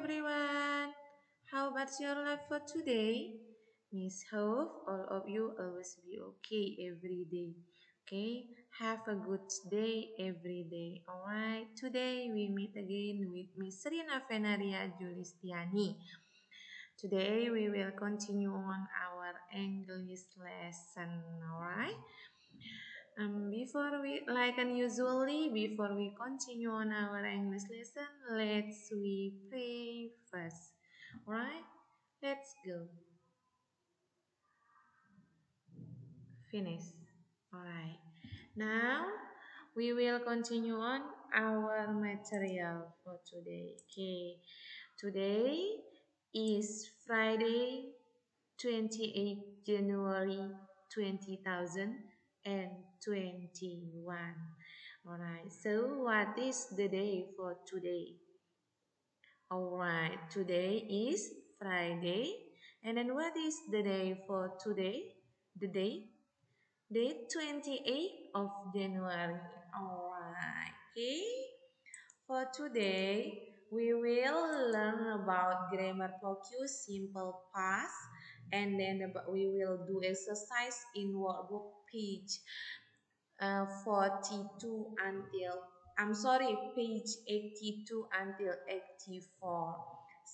everyone. How about your life for today? Miss hope all of you always be okay every day. Okay, have a good day every day. Alright, today we meet again with Miss Rina Venaria Julistiani. Today we will continue on our English lesson. Alright. Before we continue on our English lesson, let's we pray first. Alright, let's go. Finish. Alright. Now we will continue on our material for today. Okay. Today is Friday, 28 January 2021. Alright, so what is the day for today? Alright, today is Friday. And then what is the day for today? The day? Day 28th of January. Alright, okay. For today, we will learn about grammar focus, simple past, and then we will do exercise in workbook page 42 until, page 82 until 84.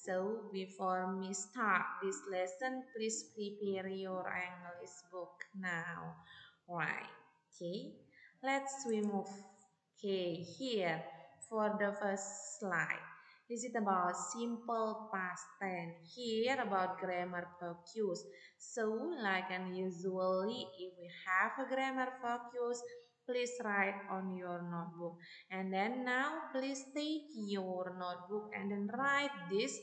So before we start this lesson, please prepare your English book now. Right, okay, let's we move. Okay, here for the first slide. This is about simple past tense. Here about grammar focus. So, like and usually, if we have a grammar focus, please write on your notebook. And then now, please take your notebook and then write this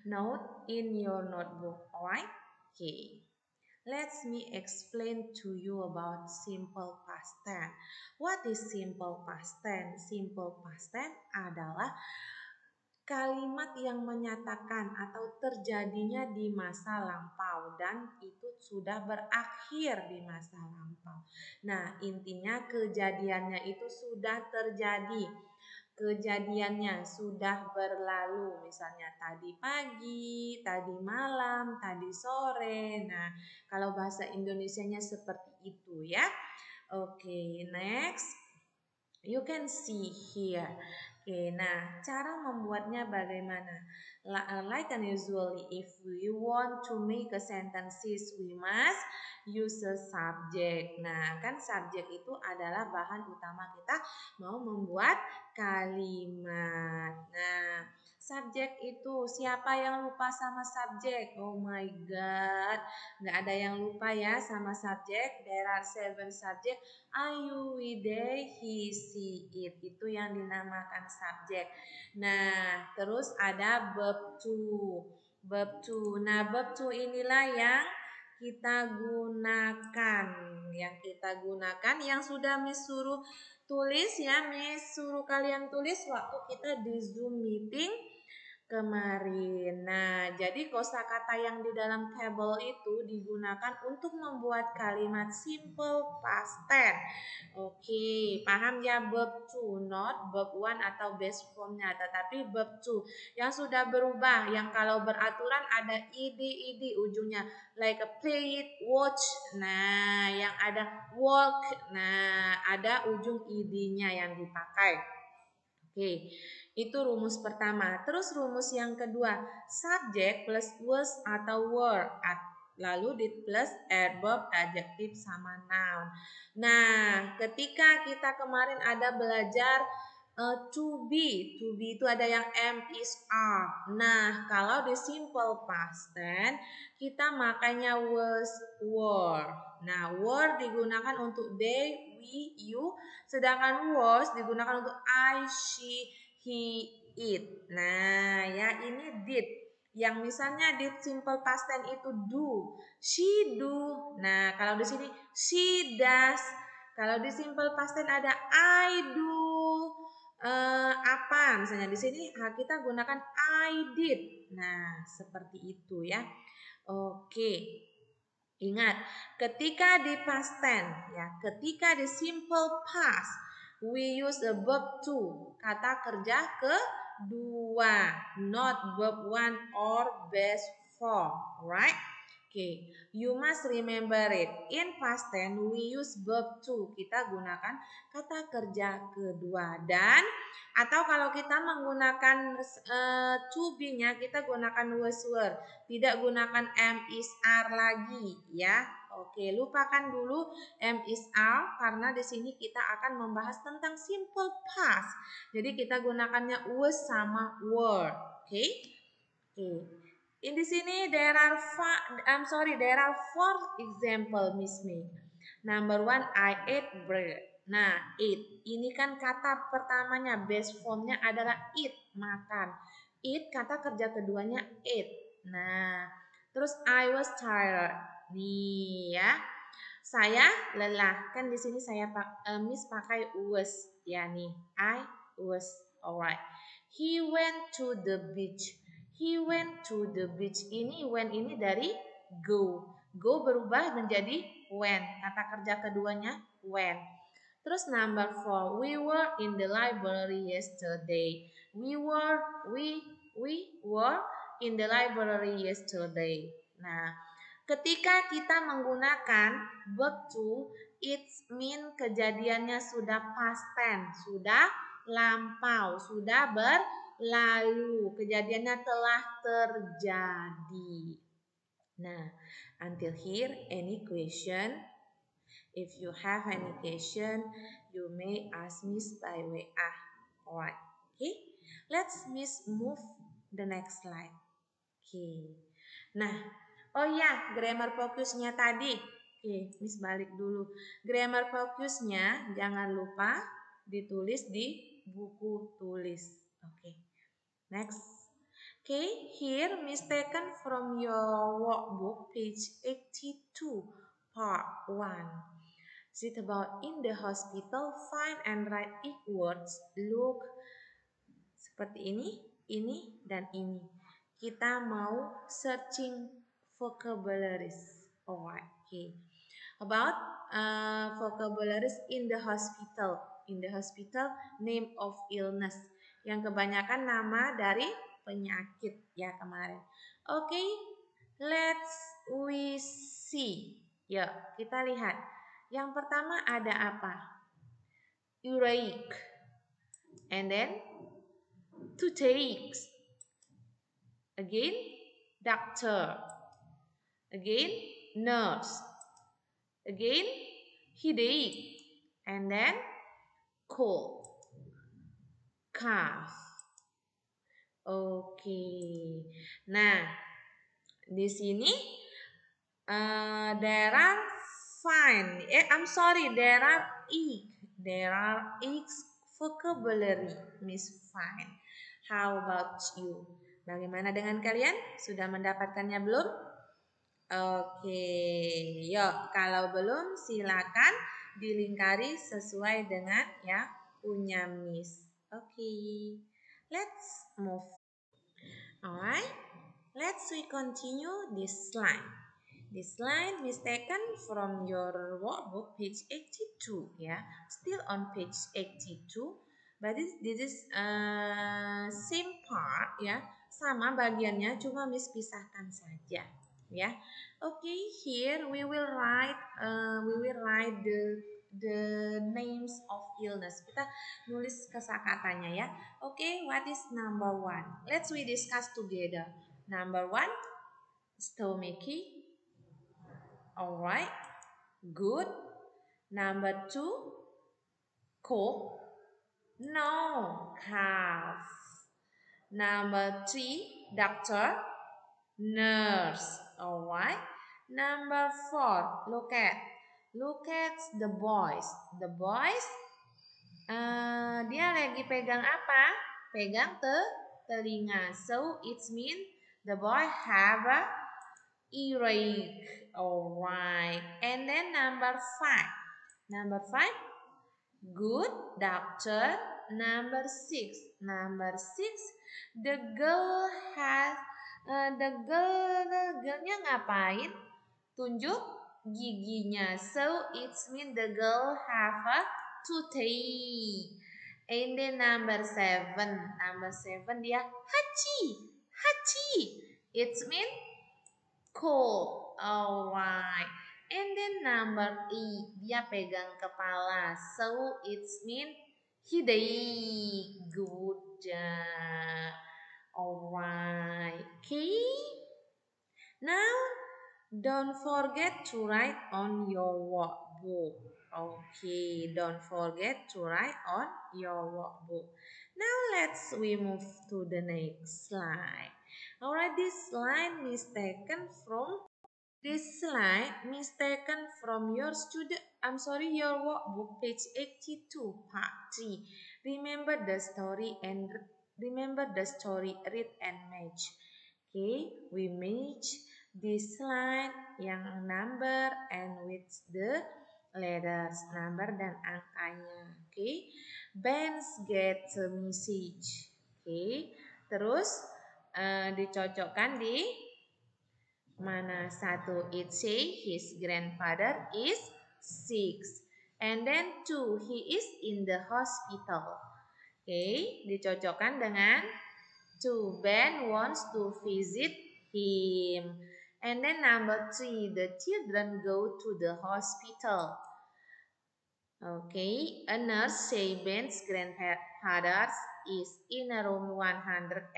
note in your notebook. Alright? Okay. Let me explain to you about simple past tense. What is simple past tense? Simple past tense adalah kalimat yang menyatakan atau terjadinya di masa lampau dan itu sudah berakhir di masa lampau. Nah, intinya kejadiannya itu sudah terjadi. Kejadiannya sudah berlalu, misalnya tadi pagi, tadi malam, tadi sore. Nah, kalau bahasa Indonesianya seperti itu ya. Oke, next. You can see here. Oke, nah cara membuatnya bagaimana? Like and usually, if we want to make a sentences, we must use a subject. Nah, kan subject itu adalah bahan utama kita mau membuat kalimat. Nah, subjek itu siapa yang lupa sama subjek? Oh my god, nggak ada yang lupa ya sama subjek. There are 7 subject. I, you, we, they, he, she, it. Itu yang dinamakan subjek. Nah, terus ada verb to. Verb to. Nah, verb to inilah yang kita gunakan. Yang sudah Miss suruh tulis ya, Miss suruh kalian tulis waktu kita di Zoom meeting kemarin. Nah, jadi kosakata yang di dalam table itu digunakan untuk membuat kalimat simple past tense. Oke, paham ya, verb to, not verb one atau base formnya, tetapi verb to yang sudah berubah, yang kalau beraturan ada id ujungnya, like a play it, watch. Nah, yang ada walk, nah ada ujung id-nya yang dipakai. Oke, itu rumus pertama. Terus rumus yang kedua, subject plus was atau were. Lalu di plus adverb, adjective sama noun. Nah, ketika kita kemarin ada belajar to be itu ada yang am, is, are. Nah, kalau di simple past tense kita makanya was, were. Nah, were digunakan untuk they, we, you, sedangkan was digunakan untuk I, she, he, it. Nah, ya ini did. Yang misalnya did simple past tense itu do, she do. Nah, kalau di sini she does. Kalau di simple past tense ada I do. Apa? Misalnya di sini kita gunakan I did. Nah, seperti itu ya. Oke. Ingat, ketika di past tense ya, ketika di simple past we use a verb to, kata kerja kedua, not verb 1 or base form, right? Okay, you must remember it. In past tense we use verb to. Kita gunakan kata kerja kedua, dan atau kalau kita menggunakan to be-nya kita gunakan was were. Tidak gunakan am is are lagi ya. Oke, lupakan dulu am is are karena di sini kita akan membahas tentang simple past. Jadi kita gunakannya was sama were. Oke? Oke. Di sini there are four example, Miss May. Number 1, I ate bread. Nah, eat ini kan kata pertamanya, base formnya adalah eat, makan. Eat kata kerja keduanya ate. Nah, terus I was tired. Nih ya, saya lelah. Kan di sini saya Miss pakai was ya nih. I was alright. He went to the beach. He went to the beach. Ini when ini dari go. Go berubah menjadi went. Kata kerja keduanya went. Terus number 4, we were in the library yesterday. We were in the library yesterday. Nah, ketika kita menggunakan verb to, it mean kejadiannya sudah past tense, sudah lampau, sudah berlalu, kejadiannya telah terjadi. Nah, until here, any question? If you have any question, you may ask Miss by WA. Alright, okay? Let's Miss move the next slide. Okay. Nah, oh ya, grammar fokusnya tadi. Oke, Miss balik dulu. Grammar fokusnya jangan lupa ditulis di buku tulis. Oke. Next. Okay, here Miss taken from your workbook page 82 part 1. Is it about in the hospital? Find and write each words. Look seperti ini dan ini. Kita mau searching vocabularies. Alright, okay. About vocabularies in the hospital. In the hospital, name of illness. Yang kebanyakan nama dari penyakit ya kemarin. Okay, let's we see. Yuk, kita lihat. Yang pertama ada apa? Uric. And then toothaches. Again, doctor. Again, nurse. Again, headache. And then, cold. Cough. Oke. Nah, di sini there are there are vocabulary, Miss Fine. How about you? Bagaimana dengan kalian? Sudah mendapatkannya belum? Oke, yuk kalau belum silakan dilingkari sesuai dengan ya punya Miss. Oke, let's move. Alright, let's we continue this line. This line is taken from your workbook page 82 ya, still on page 82. But this is same part ya, sama bagiannya cuma Miss pisahkan saja ya. Okay, here we will write the names of illness. Kita nulis kosakatanya ya. Okay, what is number 1? Let's we discuss together. Number 1, stomachache. Alright, good. Number 2, cold. No, cough. Number 3, doctor. Nurse. Alright. Number 4, look at the boys. The boys, dia lagi pegang apa? Pegang telinga. So it means the boy have a earache. Alright. And then number 5, good, doctor. Number 6, the girl has girlnya ngapain? Tunjuk giginya. So it means the girl have a toothache. And then number 7 dia hachi, hachi. It means cold. Alright. And then number 8 dia pegang kepala. So it means hidei. Good job. Alright. Okay. Now don't forget to write on your workbook. Okay, don't forget to write on your workbook. Now we move to the next slide. Alright, this taken from your your workbook, page 82, part 3. Remember the story, read and match. Okay, we match this slide yang number and with the letters, number dan angkanya. Okay, Benz get a message. Okay, terus dicocokkan di mana satu. It say his grandfather is sick, and then 2 he is in the hospital. Okay, dicocokkan dengan 2. Ben wants to visit him. And then number 3, the children go to the hospital. Okay, a nurse say Ben's grandfather is in a room 109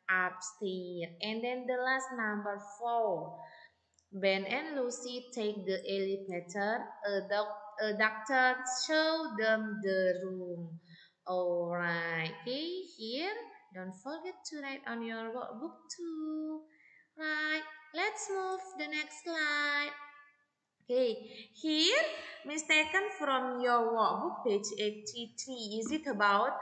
upstairs. And then the last number 4, Ben and Lucy take the elevator. A doctor show them the room. Alright, okay, here, don't forget to write on your workbook too. Right, let's move the next slide. Okay, here mistaken from your workbook, page 83. Is it about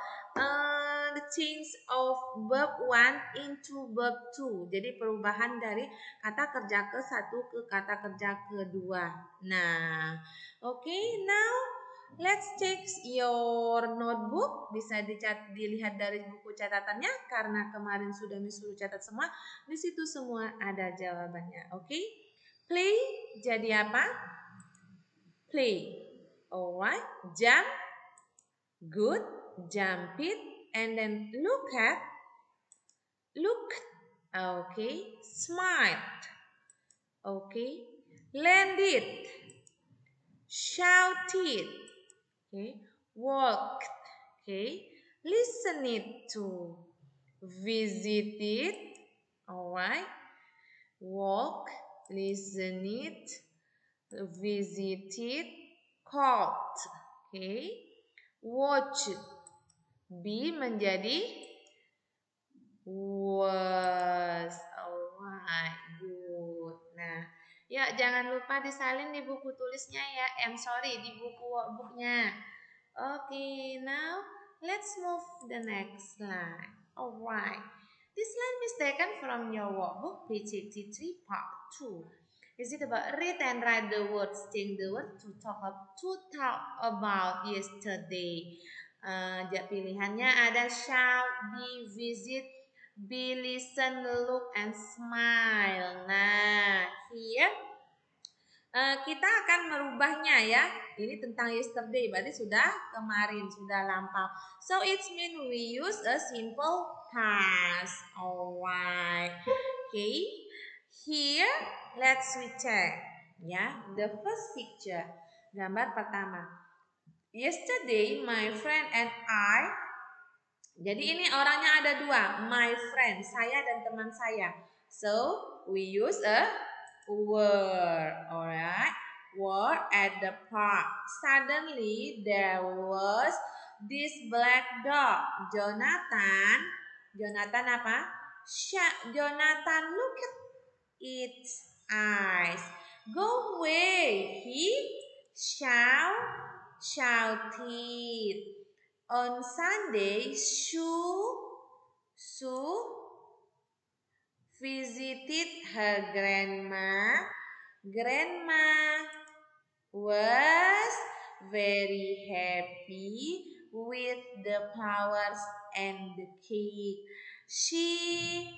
the change of verb 1 into verb 2? Jadi perubahan dari kata kerja ke 1 ke kata kerja kedua. Nah, okay, now let's check your notebook. Bisa dilihat dari buku catatannya karena kemarin sudah disuruh catat semua. Di situ semua ada jawabannya. Okay? Play jadi apa? Play. Alright. Jump. Good. Jump it. And then look. Okay. Smile. Okay. Land it. Shout it. Okay. Walk. Okay. Listen it to. Visit it. Alright. Walk. Listen it. Visited, caught. Okay. Watch. B menjadi was. Alright, good. Nah, ya jangan lupa disalin di buku tulisnya ya. Sorry, di buku workbooknya. Okay, now let's move the next slide. Alright. This slide is taken from your workbook, page 83, part 2. Is it about read and write the words? Change the word to talk about yesterday. Pilihannya ada shout, be, visit, be, listen, look, and smile. Nah, here kita akan merubahnya ya. Ini tentang yesterday, berarti sudah kemarin, sudah lampau. So it means we use a simple past. Alright. Okay. Here, let's check. Ya, the first picture. Gambar pertama. Yesterday, my friend and I. Jadi ini orangnya ada 2. My friend, saya dan teman saya. So, we use a word. Alright. Word at the park. Suddenly, there was this black dog. Jonathan apa? Jonathan, look at its eyes. Go away, he shouted. On Sunday, Sue visited her grandma. Grandma was very happy with the flowers and the cake. She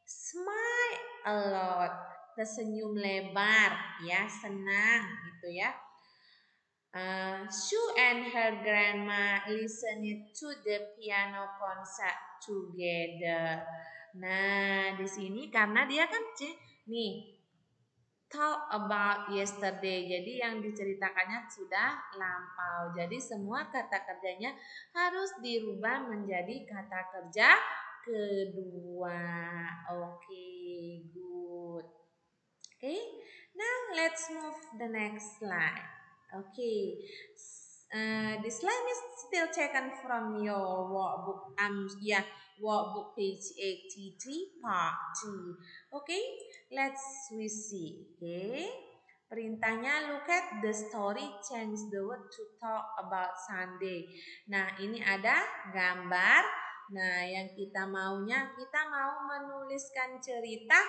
smiled a lot. Tersenyum lebar, ya, senang gitu ya. Sue and her grandma listened to the piano concert together. Nah, di sini karena dia kan nih talk about yesterday. Jadi yang diceritakannya sudah lampau. Jadi semua kata kerjanya harus dirubah menjadi kata kerja kedua. Oke, good. Okay, now let's move the next slide. Okay, this slide is still taken from your workbook. Workbook page 83 part 2. Okay, we see. Okay, perintahnya look at the story, change the word to talk about Sunday. Nah, ini ada gambar. Nah, yang kita mau menuliskan cerita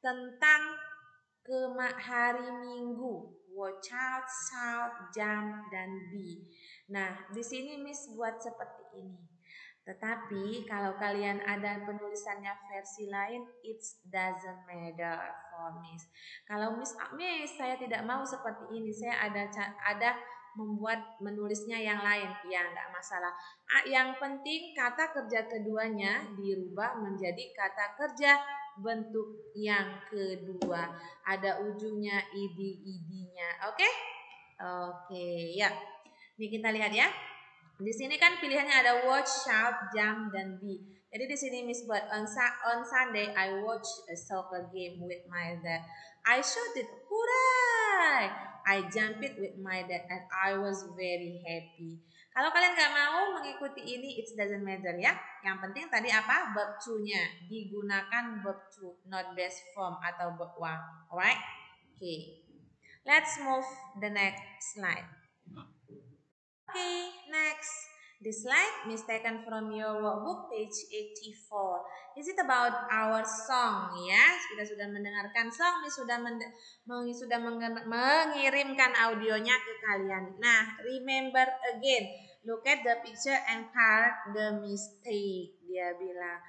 tentang hari Minggu. Watch out, shout, jump, dan be. Nah, di sini Miss buat seperti ini. Tetapi kalau kalian ada penulisannya versi lain, it doesn't matter for Miss. Kalau Miss, saya tidak mau seperti ini. Saya ada membuat menulisnya yang lain. Ya, enggak masalah. Yang penting kata kerja keduanya dirubah menjadi kata kerja bentuk yang kedua. Ada ujungnya id-nya. Oke? Oke, ya. Ini kita lihat ya. Di sini kan pilihannya ada watch, shout, jump, dan be. Jadi di sini Miss buat on Sunday I watch a soccer game with my dad. I shouted hooray! I jumped it with my dad and I was very happy. Kalau kalian nggak mau mengikuti ini, it doesn't matter ya. Yang penting tadi apa? Verb to-nya. Digunakan verb to, not best form atau verb one. Alright? Okay. Let's move the next slide. Okay, next. This slide is taken from your workbook page 84. Is it about our song? Ya, kita sudah mendengarkan song, sudah mengirimkan audionya ke kalian. Nah, remember again. Look at the picture and correct the mistake. Dia bilang.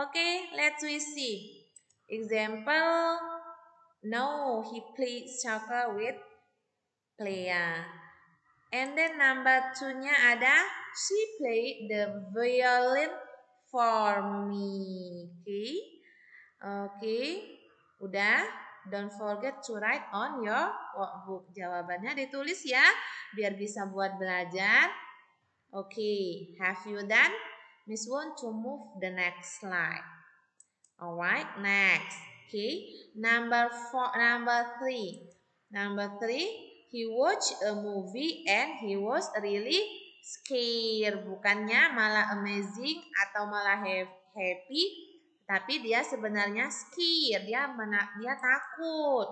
Okay, let's see. Example. No, he played soccer with Clea. And then number 2-nya ada she played the violin for me. Okay. Udah. Don't forget to write on your workbook. Jawabannya ditulis ya, biar bisa buat belajar. Okay. Have you done? Miss want to move the next slide. Alright, next. Okay. Number 3. Number 3. He watched a movie and he was really scared. Bukannya malah amazing atau malah happy, tapi dia sebenarnya scared. Dia takut.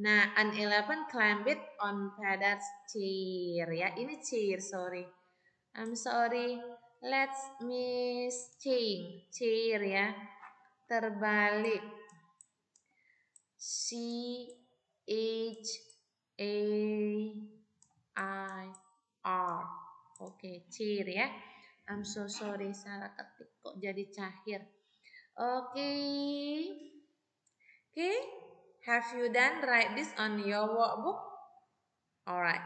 Nah, an elephant climbed on father's chair. Ya, ini chair, sorry. I'm sorry. Let's miss chair ya. Terbalik. C-H-A-I-R. Oke, chair ya. I'm so sorry, salah ketik kok jadi cahir. Oke. Have you done write this on your workbook? Alright.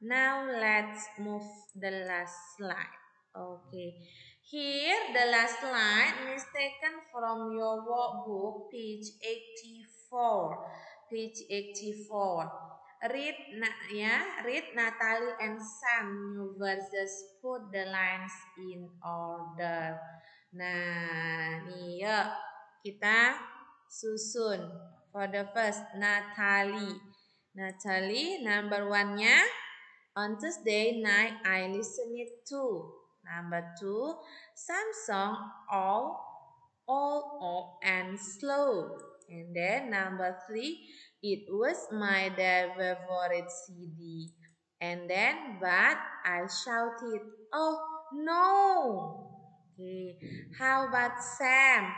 Now let's move the last slide. Okay. Here the last line is taken from your workbook page 84. Page 84. Read Natalie and Sam new verses. Put the lines in order. Nah, nih yuk kita susun. For the first, Natalie, number 1-nya. On Tuesday night, I listened to. Number 2, some song all and slow. And then number 3, it was my dad's favorite CD. And then, but I shouted, oh no. Okay. How about Sam?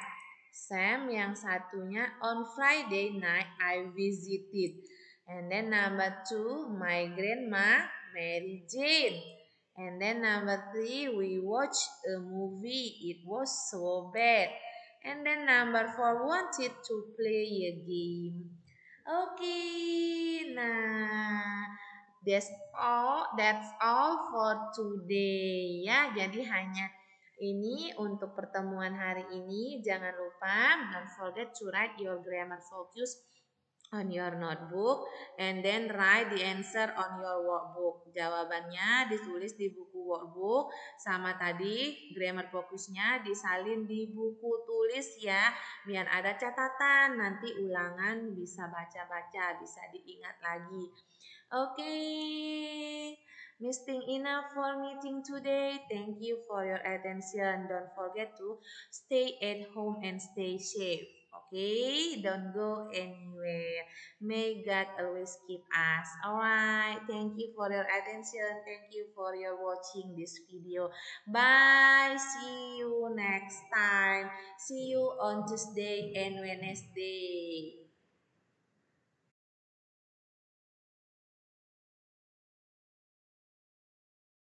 Sam yang satunya, on Friday night I visited. And then number 2, my grandma, Mary Jane. And then number 3, we watched a movie. It was so bad. And then number 4, wanted to play a game. Okay, nah That's all for today ya. Jadi hanya ini untuk pertemuan hari ini. Jangan lupa, don't forget to write your grammar focus on your notebook and then write the answer on your workbook. Jawabannya ditulis di buku workbook, sama tadi grammar fokusnya disalin di buku tulis ya, biar ada catatan, nanti ulangan bisa baca-baca, bisa diingat lagi. Okay, Miss Ting, enough for meeting today. Thank you for your attention. Don't forget to stay at home and stay safe. Okay, don't go anywhere. May God always keep us. Alright, thank you for your attention. Thank you for your watching this video. Bye. See you next time. See you on Tuesday and Wednesday.